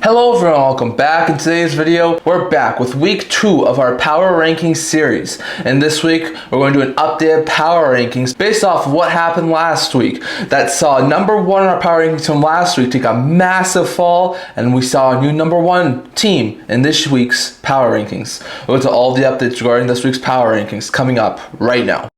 Hello everyone, welcome back. In today's video, we're back with week 2 of our Power Rankings series. And this week, we're going to do an updated Power Rankings based off of what happened last week. That saw number 1 in our Power Rankings from last week take a massive fall, and we saw a new number 1 team in this week's Power Rankings. We'll go to all the updates regarding this week's Power Rankings coming up right now.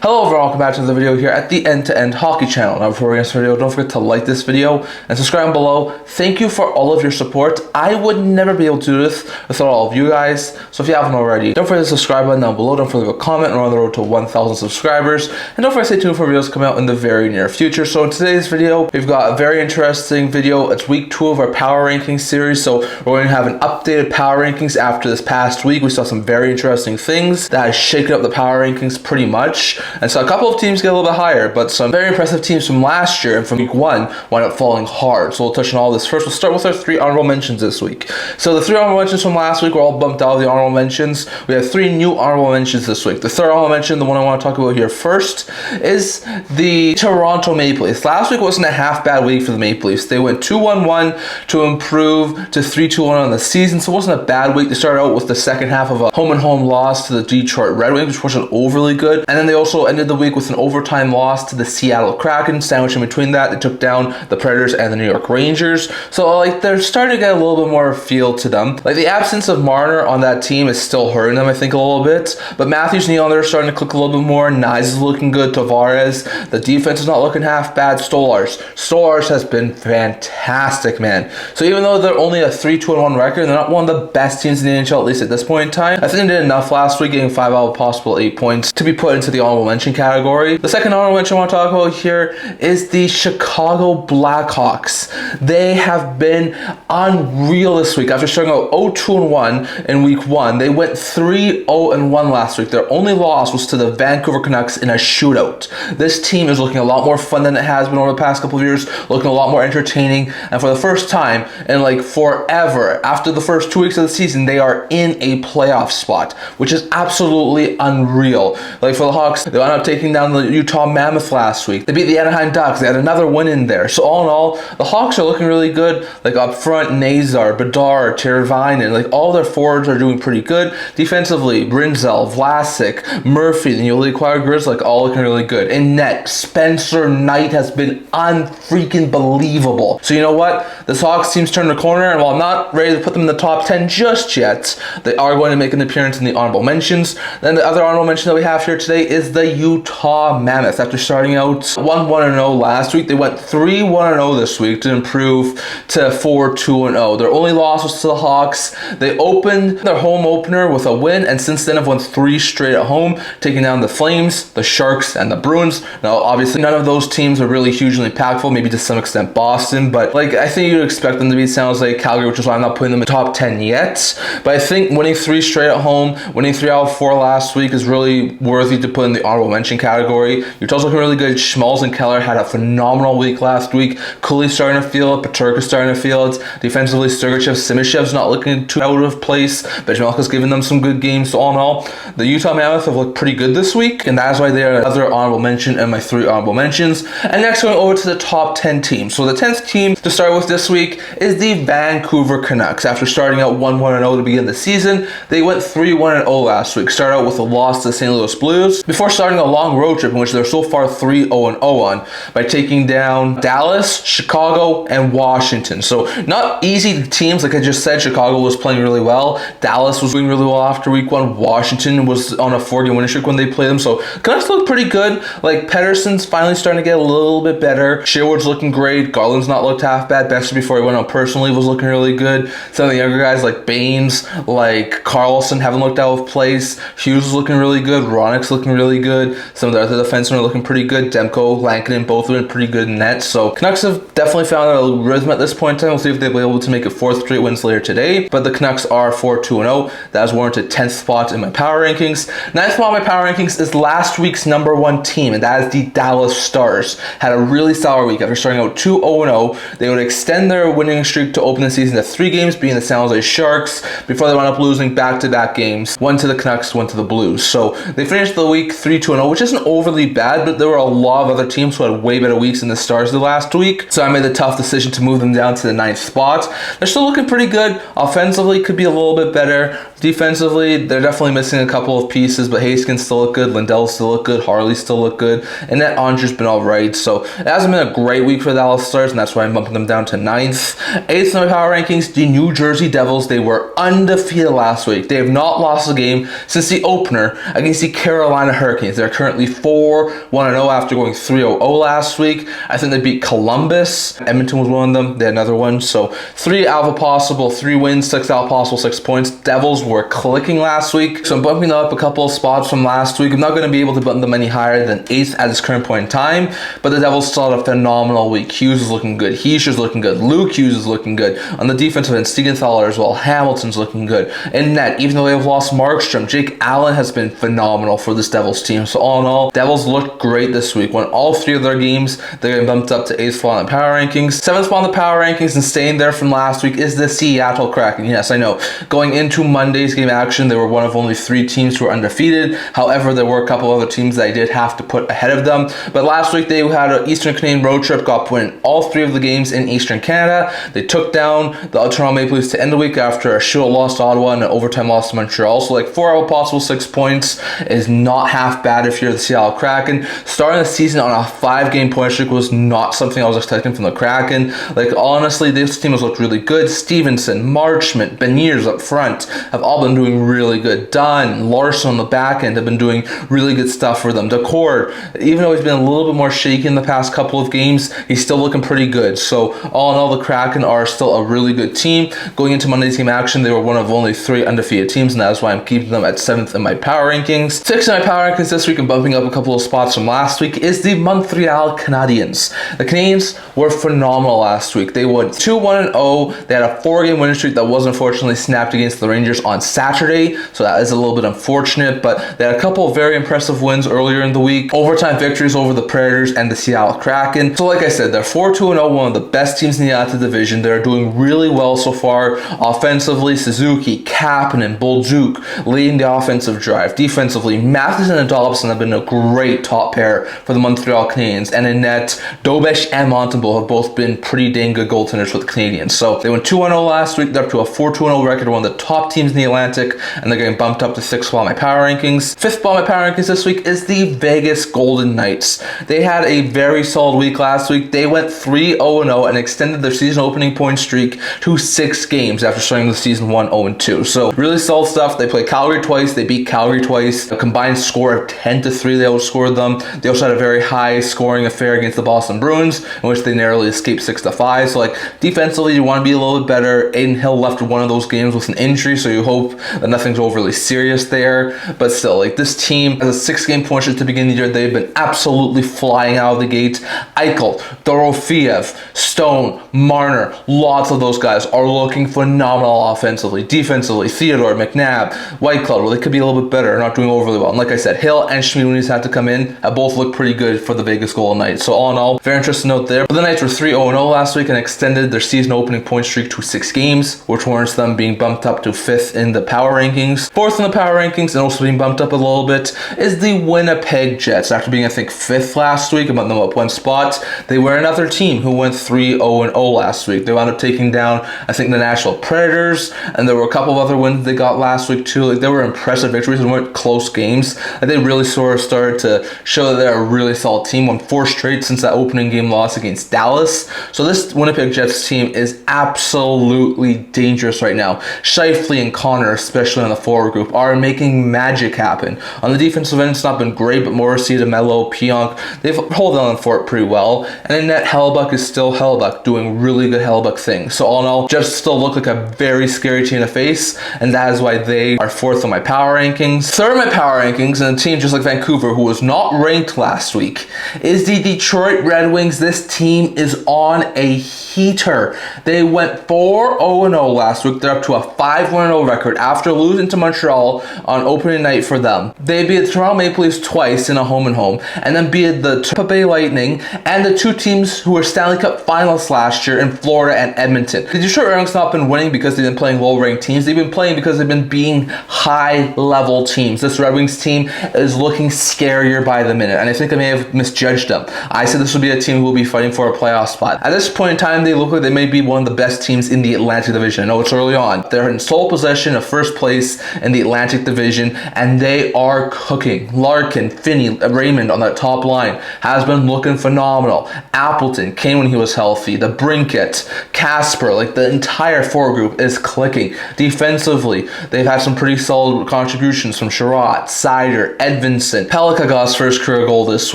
Hello everyone, welcome back to the video here at the End-to-End Hockey channel. Now before we get into the video, don't forget to like this video and subscribe below. Thank you for all of your support. I would never be able to do this without all of you guys. So if you haven't already, don't forget to subscribe button down below. Don't forget to leave a comment. We're on the road to 1,000 subscribers. And don't forget to stay tuned for videos coming out in the very near future. So in today's video, we've got a very interesting video. It's week 2 of our Power Rankings series. So we're going to have an updated Power Rankings after this past week. We saw some very interesting things that has shaken up the Power Rankings pretty much. And so a couple of teams get a little bit higher, but some very impressive teams from last year and from week 1 wind up falling hard. So we'll touch on all this first. We'll start with our 3 honorable mentions this week. So the 3 honorable mentions from last week were all bumped out of the honorable mentions. We have 3 new honorable mentions this week. The third honorable mention, the one I want to talk about here first, is the Toronto Maple Leafs. Last week wasn't a half bad week for the Maple Leafs. They went 2-1-1 to improve to 3-2-1 on the season, so it wasn't a bad week. They started out with the second half of a home-and-home loss to the Detroit Red Wings, which wasn't overly good. And then they also ended the week with an overtime loss to the Seattle Kraken. Sandwiched in between that, they took down the Predators and the New York Rangers. So like they're starting to get a little bit more feel to them. Like the absence of Marner on that team is still hurting them, I think, a little bit. But Matthews and Neal, they're starting to click a little bit more. Nyes is looking good. Tavares, the defense is not looking half bad. Stolarz has been fantastic, man. So even though they're only a 3-2-1 record, they're not one of the best teams in the NHL, at least at this point in time. I think they did enough last week, getting 5 out of possible 8 points to be put into the honorable mention category. The second honorable mention I want to talk about here is the Chicago Blackhawks. They have been unreal this week. After starting out 0-2-1 in week 1, they went 3-0-1 last week. Their only loss was to the Vancouver Canucks in a shootout. This team is looking a lot more fun than it has been over the past couple of years, looking a lot more entertaining, and for the first time in like forever, after the first 2 weeks of the season, they are in a playoff spot, which is absolutely unreal. Like for the Hawks, they wound up taking down the Utah Mammoth last week. They beat the Anaheim Ducks. They had another win in there. So all in all, the Hawks are looking really good. Like up front, Nazar, Bedard, Teravainen, like all their forwards are doing pretty good. Defensively, Brinzel, Vlasic, Murphy, the newly acquired Grizz, like all looking really good. In net, Spencer Knight has been unfreaking believable. So you know what? This Hawks team's turned the corner, and while I'm not ready to put them in the top 10 just yet, they are going to make an appearance in the honorable mentions. Then the other honorable mention that we have here today is the Utah Mammoth. After starting out 1-1-0 last week, they went 3-1-0 this week to improve to 4-2-0. Their only loss was to the Hawks. They opened their home opener with a win, and since then have won 3 straight at home, taking down the Flames, the Sharks, and the Bruins. Now, obviously, none of those teams are really hugely impactful, maybe to some extent Boston, but like I think you'd expect them to be sounds like Calgary, which is why I'm not putting them in the top 10 yet. But I think winning 3 straight at home, winning 3 out of 4 last week is really worthy to put in the honorable mention category. Utah's looking really good. Schmalz and Keller had a phenomenal week last week. Cooley's starting to feel it. Peterka's starting to feel it. Defensively, Sturgachev, Simishev's not looking too out of place. Benjamelka's giving them some good games. So all in all, the Utah Mammoth have looked pretty good this week, and that is why they are another honorable mention in my 3 honorable mentions. And next, going over to the top 10 teams. So the 10th team to start with this week is the Vancouver Canucks. After starting out 1-1-0 to begin the season, they went 3-1-0 last week. Started out with a loss to the St. Louis Blues before starting a long road trip in which they're so far 3-0-0 on by taking down Dallas, Chicago, and Washington. So not easy teams. Like I just said, Chicago was playing really well. Dallas was doing really well after week 1. Washington was on a 4-game winning streak when they played them. So Canucks look pretty good. Like Pedersen's finally starting to get a little bit better. Sherwood's looking great. Garland's not looked half bad. Bester before he went on personal leave was looking really good. Some of the younger guys like Baines, like Carlson haven't looked out of place. Hughes is looking really good. Ronick's looking really good. Some of the other defensemen are looking pretty good. Demko, Lankinen, both have been pretty good in net. So Canucks have definitely found a rhythm at this point in time. We'll see if they'll be able to make it 4th straight wins later today. But the Canucks are 4-2-0. That is warranted 10th spot in my power rankings. 9th spot in my power rankings is last week's number 1 team, and that is the Dallas Stars. Had a really sour week. After starting out 2-0-0, they would extend their winning streak to open the season to 3 games, being the San Jose Sharks, before they wound up losing back-to-back games. 1 to the Canucks, 1 to the Blues. So they finished the week 3 3-2-0, which isn't overly bad, but there were a lot of other teams who had way better weeks than the Stars did last week. So I made the tough decision to move them down to the 9th spot. They're still looking pretty good. Offensively, could be a little bit better. Defensively, they're definitely missing a couple of pieces, but Hayes can still look good. Lindell still look good. Harley still look good. And that Andre's been all right. So it hasn't been a great week for the Dallas Stars, and that's why I'm bumping them down to 9th. 8th in my power rankings, the New Jersey Devils. They were undefeated last week. They have not lost a game since the opener against the Carolina Hurricanes. They're currently 4-1-0 after going 3-0 last week. I think they beat Columbus. Edmonton was one of them. They had another one. So 3 out of a possible 3 wins, 6 out of possible 6 points. Devils were clicking last week. So I'm bumping them up a couple of spots from last week. I'm not going to be able to bump them any higher than 8th at this current point in time, but the Devils still had a phenomenal week. Hughes is looking good. Heischer's looking good. Luke Hughes is looking good. On the defensive end, Siegenthaler as well. Hamilton's looking good. In net, even though they have lost Markstrom, Jake Allen has been phenomenal for this Devils team. So all in all, Devils looked great this week. Won all 3 of their games. They're getting bumped up to 8th spot on the power rankings. 7th spot on the power rankings, and staying there from last week is the Seattle Kraken. Yes, I know. Going into Monday's game action, they were one of only 3 teams who were undefeated. However, there were a couple other teams that I did have to put ahead of them. But last week, they had an Eastern Canadian road trip, got win all 3 of the games in Eastern Canada. They took down the Toronto Maple Leafs to end the week after a shootout loss to Ottawa and an overtime loss to Montreal. So like 4 out of possible 6 points is not half bad if you're the Seattle Kraken. Starting the season on a 5-game point streak was not something I was expecting from the Kraken. Like honestly, this team has looked really good. Stevenson, Marchment, Beniers up front have all been doing really good. Dunn, Larson on the back end have been doing really good stuff for them. Decord, even though he's been a little bit more shaky in the past couple of games, he's still looking pretty good. So all in all, the Kraken are still a really good team. Going into Monday's game action, they were one of only 3 undefeated teams, and that's why I'm keeping them at 7th in my power rankings. 6th in my power rankings this week, and bumping up a couple of spots from last week, is the Montreal Canadiens. The Canadiens were phenomenal last week. They won 2-1-0. They had a 4-game winning streak that was unfortunately snapped against the Rangers on Saturday, so that is a little bit unfortunate, but they had a couple of very impressive wins earlier in the week. Overtime victories over the Predators and the Seattle Kraken. So like I said, they're 4-2-0, one of the best teams in the Atlantic Division. They're doing really well so far. Offensively, Suzuki, Kapanen, Bolduc leading the offensive drive. Defensively, Matheson and Dobson have been a great top pair for the Montreal Canadiens. And in net, Dobesh and Montembeault have both been pretty dang good goaltenders for the Canadiens. So they went 2-1-0 last week. They're up to a 4-2-0 record, one of the top teams in the Atlantic, and they're getting bumped up to 6th spot on my power rankings. 5th spot on my power rankings this week is the Vegas Golden Knights. They had a very solid week last week. They went 3-0-0 and extended their season opening point streak to 6 games after starting the season 1-0-2. So really solid stuff. They played Calgary twice. They beat Calgary twice. A combined score of 10-3. They outscored them. They also had a very high scoring affair against the Boston Bruins, in which they narrowly escaped 6-5. So like defensively, you want to be a little bit better. Aiden Hill left one of those games with an injury, so you hope that nothing's overly serious there. But still, like this team has a 6-game point streak to begin the year. They've been absolutely flying out of the gate. Eichel, Dorofiev, Stone, Marner, lots of those guys are looking phenomenal offensively. Defensively, Theodore, McNabb, Whitecloud, well, they could be a little bit better, not doing overly well. And like I said, Hill and Schmid, when he's had to come in, have both looked pretty good for the Vegas Golden Knights. So all in all, very interesting note there. But the Knights were 3-0-0 last week and extended their season opening point streak to 6 games, which warrants them being bumped up to 5th in the power rankings. 4th in the power rankings, and also being bumped up a little bit, is the Winnipeg Jets. After being, I think, 5th last week, about them up 1 spot, they were another team who went 3-0-0 last week. They wound up taking down, I think, the Nashville Predators, and there were a couple of other wins they got last week too. Like, they were impressive victories and weren't close games. Like, they really sort of started to show that they're a really solid team. Won 4 straight since that opening game loss against Dallas. So this Winnipeg Jets team is absolutely dangerous right now. Scheifele and Connor, especially on the forward group, are making magic happen. On the defensive end, it's not been great, but Morrissey, DeMello, Pionk, they've held on for it pretty well. And in net, Hellebuck is still Hellebuck, doing really good Hellebuck things. So all in all, Jets still look like a very scary team to face, and that is why they are 4th on my power rankings. 3rd on my power rankings, and a team just like Vancouver, who was not ranked last week, is the Detroit Red Wings. This team is on a heater. They went 4-0-0 last week. They're up to a 5-1-0 record after losing to Montreal on opening night for them. They beat the Toronto Maple Leafs twice in a home and home, and then beat the Tampa Bay Lightning and the 2 teams who were Stanley Cup finalists last year in Florida and Edmonton. The Detroit Red Wings have not been winning because they've been playing low-ranked teams. They've been playing because they've been beating high-level teams. This Red Wings team is is looking scarier by the minute, and I think I may have misjudged them. I said this would be a team who will be fighting for a playoff spot. At this point in time, they look like they may be one of the best teams in the Atlantic Division. I know it's early on. They're in sole possession of first place in the Atlantic Division, and they are cooking. Larkin, Finney, Raymond on that top line has been looking phenomenal. Appleton came when he was healthy. The Brinkett, Casper, like the entire forward group is clicking. Defensively, they've had some pretty solid contributions from Sherratt, Sider, Edvinson. Pelika got his first career goal this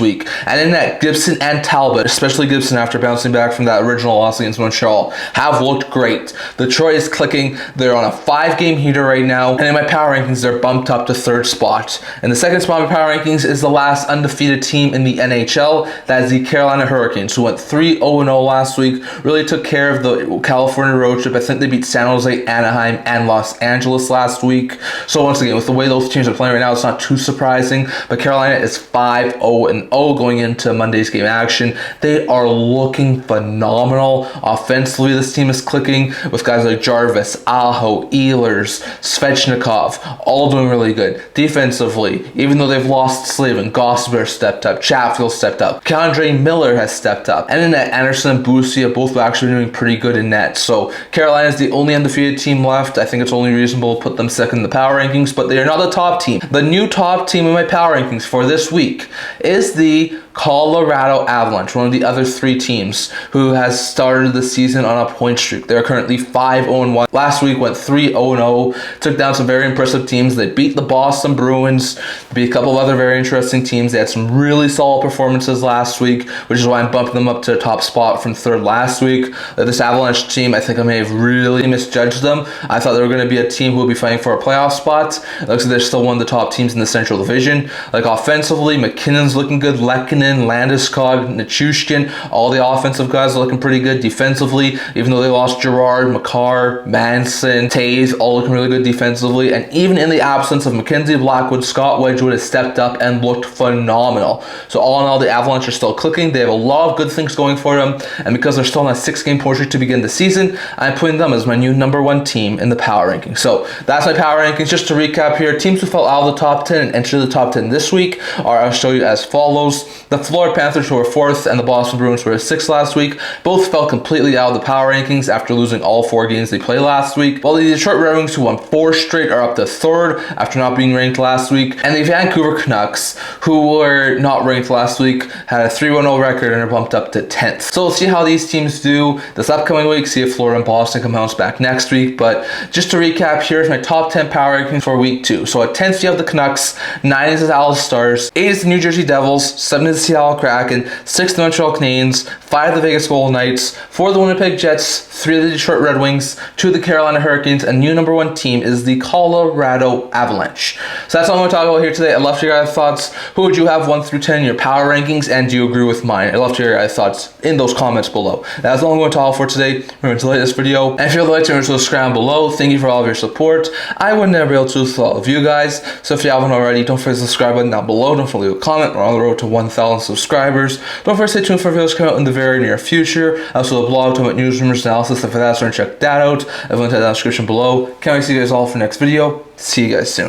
week. And in that, Gibson and Talbot, especially Gibson after bouncing back from that original loss against Montreal, have looked great. Detroit is clicking. They're on a 5-game heater right now. And in my power rankings, they're bumped up to 3rd spot. And the 2nd spot in my power rankings is the last undefeated team in the NHL. That is the Carolina Hurricanes, who went 3-0-0 last week. Really took care of the California road trip. I think they beat San Jose, Anaheim, and Los Angeles last week. So once again, with the way those teams are playing right now, it's not too surprising. But Carolina is 5-0-0 going into Monday's game action. They are looking phenomenal. Offensively, this team is clicking with guys like Jarvis, Aho, Ehlers, Svechnikov, all doing really good. Defensively, even though they've lost Slavin, Gosper stepped up, Chatfield stepped up, K'Andre Miller has stepped up, and in net, Anderson and Busia both actually doing pretty good in net. So Carolina is the only undefeated team left. I think it's only reasonable to put them 2nd in the power rankings, but they are not the top team. The new top team in my power rankings for this week is the Colorado Avalanche, one of the other 3 teams who has started the season on a point streak. They're currently 5-0-1. Last week went 3-0-0. Took down some very impressive teams. They beat the Boston Bruins, beat a couple of other very interesting teams. They had some really solid performances last week, which is why I'm bumping them up to the top spot from 3rd last week. This Avalanche team, I think I may have really misjudged them. I thought they were going to be a team who would be fighting for a playoff spot. It looks like they're still one of the top teams in the Central Division. Like offensively, McKinnon's looking good, Lehkonen, Landeskog, Nichushkin, all the offensive guys are looking pretty good. Defensively, even though they lost Gerard, Makar, Manson, Taves, all looking really good defensively. And even in the absence of Mackenzie Blackwood, Scott Wedgwood has stepped up and looked phenomenal. So all in all, the Avalanche are still clicking. They have a lot of good things going for them. And because they're still on a 6-game point streak to begin the season, I'm putting them as my new #1 team in the power rankings. So that's my power rankings. Just to recap here, teams who fell out of the top 10 and entered the top 10 this week are, I'll show you as follows. The Florida Panthers, who were 4th, and the Boston Bruins, who were 6th last week, both fell completely out of the power rankings after losing all 4 games they played last week. While the Detroit Red Wings, who won 4 straight, are up to 3rd after not being ranked last week. And the Vancouver Canucks, who were not ranked last week, had a 3-1-0 record and are bumped up to 10th. So we'll see how these teams do this upcoming week, see if Florida and Boston can bounce back next week. But just to recap, here's my top 10 power rankings for week 2. So at 10th, you have the Canucks, 9 is the Dallas Stars, 8 is the New Jersey Devils, 7 is the Seattle Kraken, 6 the Montreal Canadiens, 5 the Vegas Golden Knights, 4 the Winnipeg Jets, 3 the Detroit Red Wings, 2 the Carolina Hurricanes, and new #1 team is the Colorado Avalanche. So that's all I'm going to talk about here today. I'd love to hear your guys' thoughts. Who would you have 1 through 10 in your power rankings, and do you agree with mine? I'd love to hear your guys' thoughts in those comments below. That's all I'm going to talk for today. Remember to like this video, and if you'd like to subscribe below, thank you for all of your support. I would never be able to do this with all of you guys, so if you haven't already, don't forget to subscribe button down below. Don't forget to leave a comment. We're on the road to 1,000 subscribers. Don't forget to stay tuned for videos coming out in the very near future. I also have a blog talking about news, rumors, analysis, stuff like that, so check that out. I've linked that in the description below. Can't wait to see you guys all for the next video. See you guys soon.